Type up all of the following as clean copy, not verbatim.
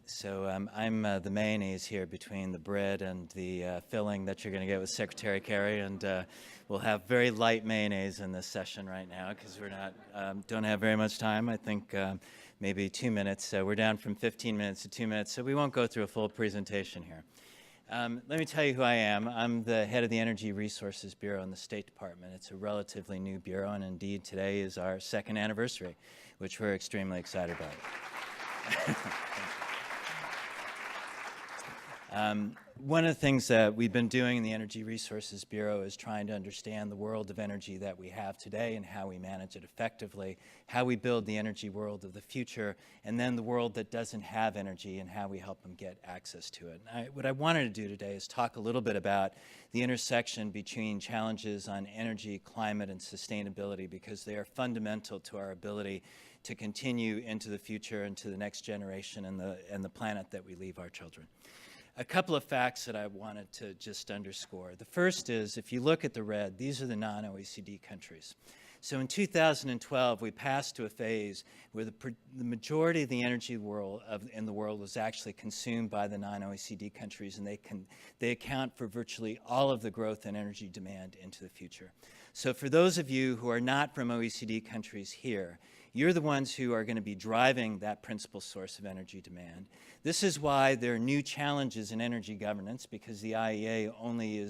I'm the mayonnaise here between the bread and the filling that you're going to get with Secretary Kerry, and we'll have very light mayonnaise in this session right now because we're not don't have very much time. I think maybe 2 minutes. We're down from 15 minutes to 2 minutes, so we won't go through a full presentation here. Let me tell you who I am. I'm the head of the Energy Resources Bureau in the State Department. It's a relatively new bureau, and indeed today is our second anniversary, which we're extremely excited about. One of the things that we've been doing in the Energy Resources Bureau is trying to understand the world of energy that we have today and how we manage it effectively, how we build the energy world of the future, and then the world that doesn't have energy and how we help them get access to it. What I wanted to do today is talk a little bit about the intersection between challenges on energy, climate, and sustainability, because they are fundamental to our ability to continue into the future and to the next generation and the planet that we leave our children. A couple of facts that I wanted to just underscore. The first is, if you look at the red, these are the non-OECD countries. So in 2012, we passed to a phase where the majority of the energy in the world was actually consumed by the non-OECD countries, and they account for virtually all of the growth in energy demand into the future. So for those of you who are not from OECD countries here, you're the ones who are going to be driving that principal source of energy demand. This is why there are new challenges in energy governance, because the IEA only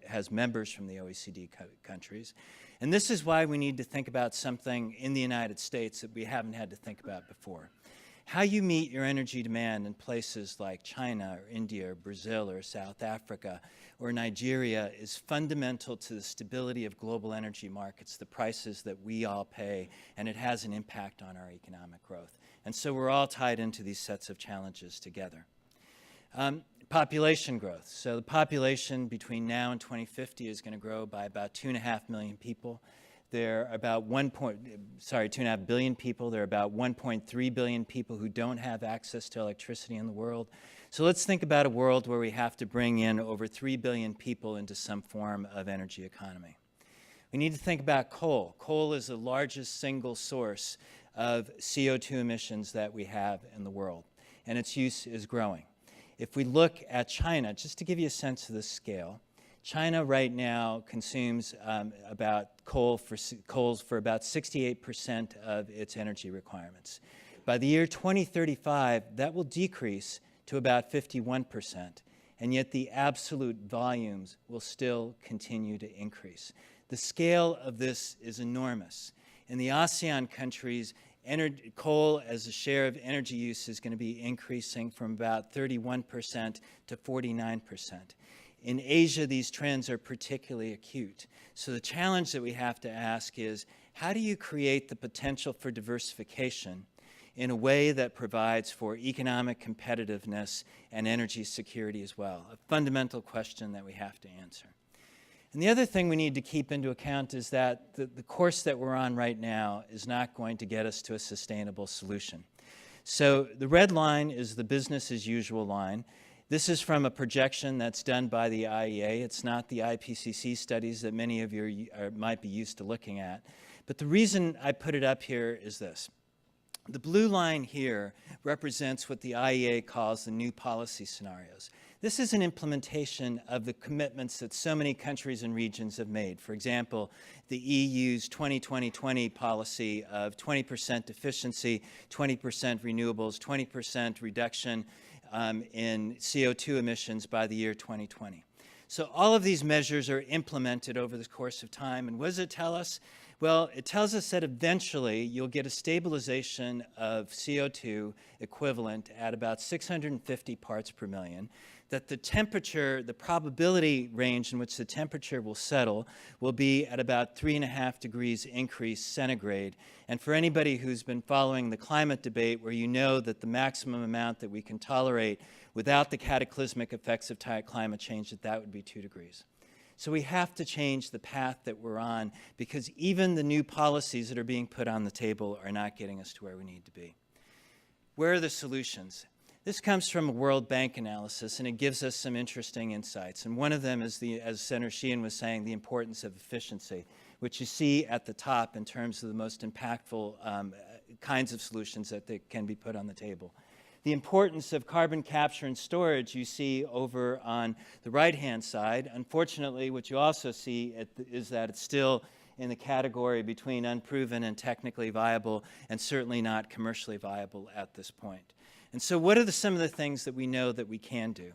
has members from the OECD countries. And this is why we need to think about something in the United States that we haven't had to think about before. How you meet your energy demand in places like China or India or Brazil or South Africa or Nigeria is fundamental to the stability of global energy markets, the prices that we all pay, and it has an impact on our economic growth. And so we're all tied into these sets of challenges together. Population growth. So the population between now and 2050 is going to grow by about 2.5 million people. There are about 2.5 billion people. There are about 1.3 billion people who don't have access to electricity in the world. So let's think about a world where we have to bring in over 3 billion people into some form of energy economy. We need to think about coal. Coal is the largest single source of CO2 emissions that we have in the world, and its use is growing. If we look at China, just to give you a sense of the scale, China right now consumes coals for about 68% of its energy requirements. By the year 2035, that will decrease to about 51%, and yet the absolute volumes will still continue to increase. The scale of this is enormous. In the ASEAN countries, coal as a share of energy use is going to be increasing from about 31% to 49%. In Asia, these trends are particularly acute. So the challenge that we have to ask is, how do you create the potential for diversification in a way that provides for economic competitiveness and energy security as well? A fundamental question that we have to answer. And the other thing we need to keep into account is that the course that we're on right now is not going to get us to a sustainable solution. So the red line is the business as usual line. This is from a projection that's done by the IEA. It's not the IPCC studies that many of you might be used to looking at. But the reason I put it up here is this. The blue line here represents what the IEA calls the new policy scenarios. This is an implementation of the commitments that so many countries and regions have made. For example, the EU's 2020-20 policy of 20% efficiency, 20% renewables, 20% reduction in CO2 emissions by the year 2020. So all of these measures are implemented over the course of time. And what does it tell us? Well, it tells us that eventually you'll get a stabilization of CO2 equivalent at about 650 parts per million, that the temperature, the probability range in which the temperature will settle will be at about 3.5 degrees increase centigrade. And for anybody who's been following the climate debate, where you know that the maximum amount that we can tolerate without the cataclysmic effects of climate change, that would be 2 degrees. So we have to change the path that we're on, because even the new policies that are being put on the table are not getting us to where we need to be. Where are the solutions? This comes from a World Bank analysis, and it gives us some interesting insights. And one of them is, as Senator Sheehan was saying, the importance of efficiency, which you see at the top in terms of the most impactful kinds of solutions that can be put on the table. The importance of carbon capture and storage you see over on the right-hand side. Unfortunately, what you also see is that it's still in the category between unproven and technically viable, and certainly not commercially viable at this point. And so what are some of the things that we know that we can do?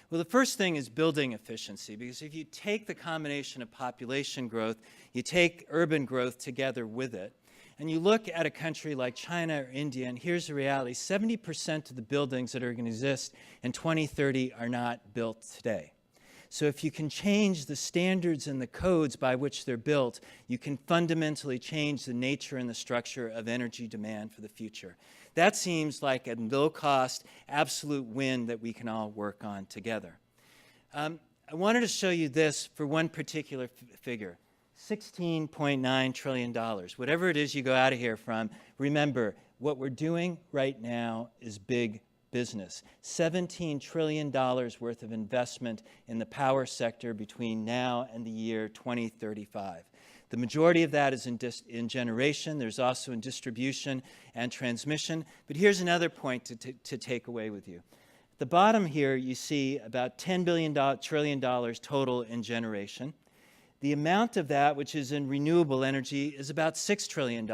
Well, the first thing is building efficiency, because if you take the combination of population growth, you take urban growth together with it, and you look at a country like China or India, and here's the reality: 70% of the buildings that are going to exist in 2030 are not built today. So if you can change the standards and the codes by which they're built, you can fundamentally change the nature and the structure of energy demand for the future. That seems like a low-cost, absolute win that we can all work on together. I wanted to show you this for one particular figure. $16.9 trillion. Whatever it is you go out of here from, remember, what we're doing right now is big business. $17 trillion worth of investment in the power sector between now and the year 2035. The majority of that is in generation. There's also in distribution and transmission. But here's another point to take away with you. At the bottom here, you see about $10 trillion total in generation. The amount of that, which is in renewable energy, is about $6 trillion.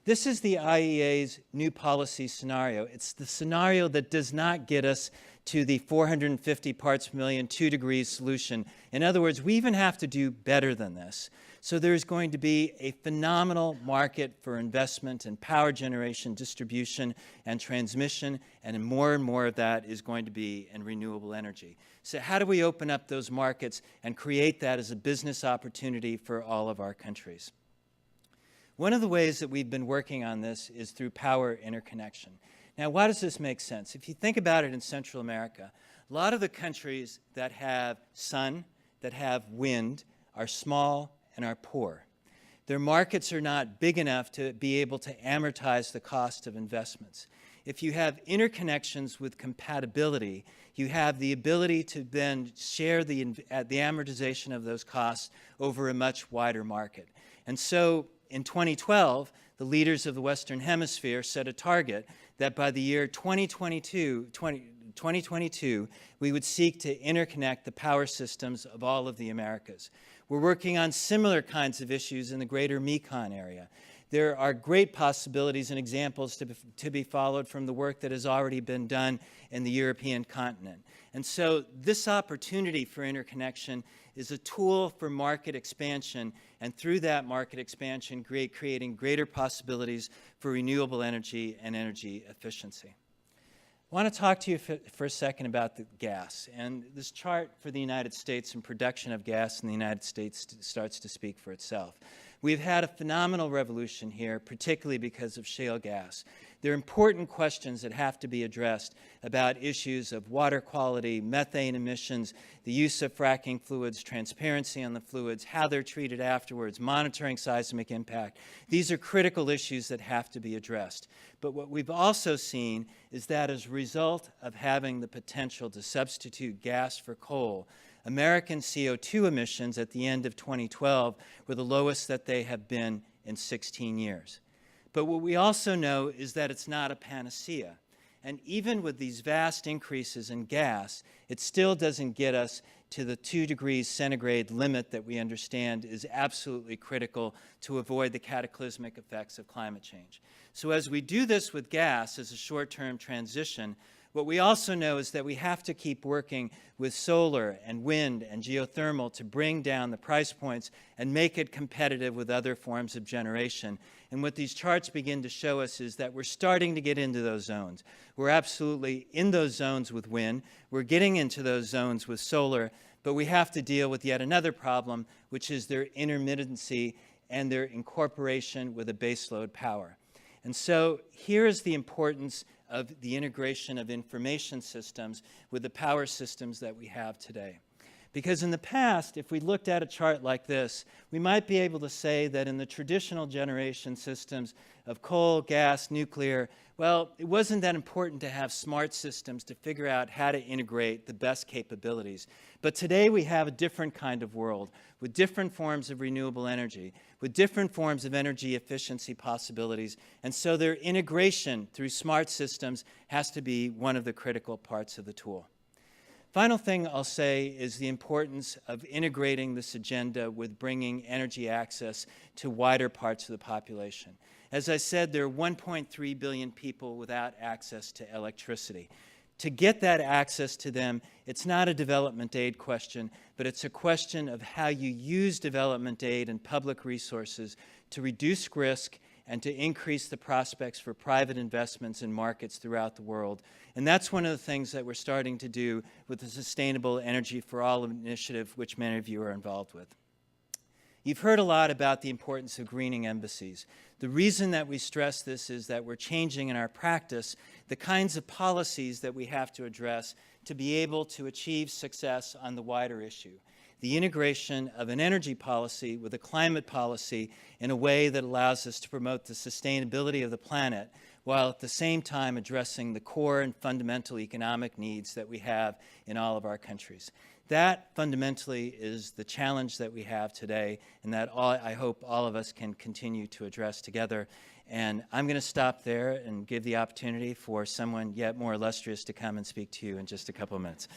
This is the IEA's new policy scenario. It's the scenario that does not get us to the 450 parts per million, 2 degrees solution. In other words, we even have to do better than this. So there's going to be a phenomenal market for investment in power generation, distribution, and transmission, and more of that is going to be in renewable energy. So how do we open up those markets and create that as a business opportunity for all of our countries? One of the ways that we've been working on this is through power interconnection. Now, why does this make sense? If you think about it in Central America, a lot of the countries that have sun, that have wind, are small and are poor. Their markets are not big enough to be able to amortize the cost of investments. If you have interconnections with compatibility, you have the ability to then share the amortization of those costs over a much wider market. And so in 2012, the leaders of the Western Hemisphere set a target that by the year 2022, we would seek to interconnect the power systems of all of the Americas. We're working on similar kinds of issues in the greater Mekong area. There are great possibilities and examples to be followed from the work that has already been done in the European continent. And so this opportunity for interconnection is a tool for market expansion, and through that market expansion, creating greater possibilities for renewable energy and energy efficiency. I want to talk to you for a second about the gas. And this chart for the United States and production of gas in the United States starts to speak for itself. We've had a phenomenal revolution here, particularly because of shale gas. There are important questions that have to be addressed about issues of water quality, methane emissions, the use of fracking fluids, transparency on the fluids, how they're treated afterwards, monitoring seismic impact. These are critical issues that have to be addressed. But what we've also seen is that as a result of having the potential to substitute gas for coal, American CO2 emissions at the end of 2012 were the lowest that they have been in 16 years. But what we also know is that it's not a panacea. And even with these vast increases in gas, it still doesn't get us to the 2 degrees centigrade limit that we understand is absolutely critical to avoid the cataclysmic effects of climate change. So as we do this with gas as a short-term transition, what we also know is that we have to keep working with solar and wind and geothermal to bring down the price points and make it competitive with other forms of generation. And what these charts begin to show us is that we're starting to get into those zones. We're absolutely in those zones with wind. We're getting into those zones with solar, but we have to deal with yet another problem, which is their intermittency and their incorporation with a baseload power. And so here is the importance of the integration of information systems with the power systems that we have today. Because in the past, if we looked at a chart like this, we might be able to say that in the traditional generation systems of coal, gas, nuclear, well, it wasn't that important to have smart systems to figure out how to integrate the best capabilities. But today we have a different kind of world with different forms of renewable energy, with different forms of energy efficiency possibilities, and so their integration through smart systems has to be one of the critical parts of the tool. Final thing I'll say is the importance of integrating this agenda with bringing energy access to wider parts of the population. As I said, there are 1.3 billion people without access to electricity. To get that access to them, it's not a development aid question, but it's a question of how you use development aid and public resources to reduce risk and to increase the prospects for private investments in markets throughout the world. And that's one of the things that we're starting to do with the Sustainable Energy for All initiative, which many of you are involved with. You've heard a lot about the importance of greening embassies. The reason that we stress this is that we're changing in our practice the kinds of policies that we have to address to be able to achieve success on the wider issue. The integration of an energy policy with a climate policy in a way that allows us to promote the sustainability of the planet, while at the same time addressing the core and fundamental economic needs that we have in all of our countries. That fundamentally is the challenge that we have today, and that I hope all of us can continue to address together. And I'm going to stop there and give the opportunity for someone yet more illustrious to come and speak to you in just a couple of minutes.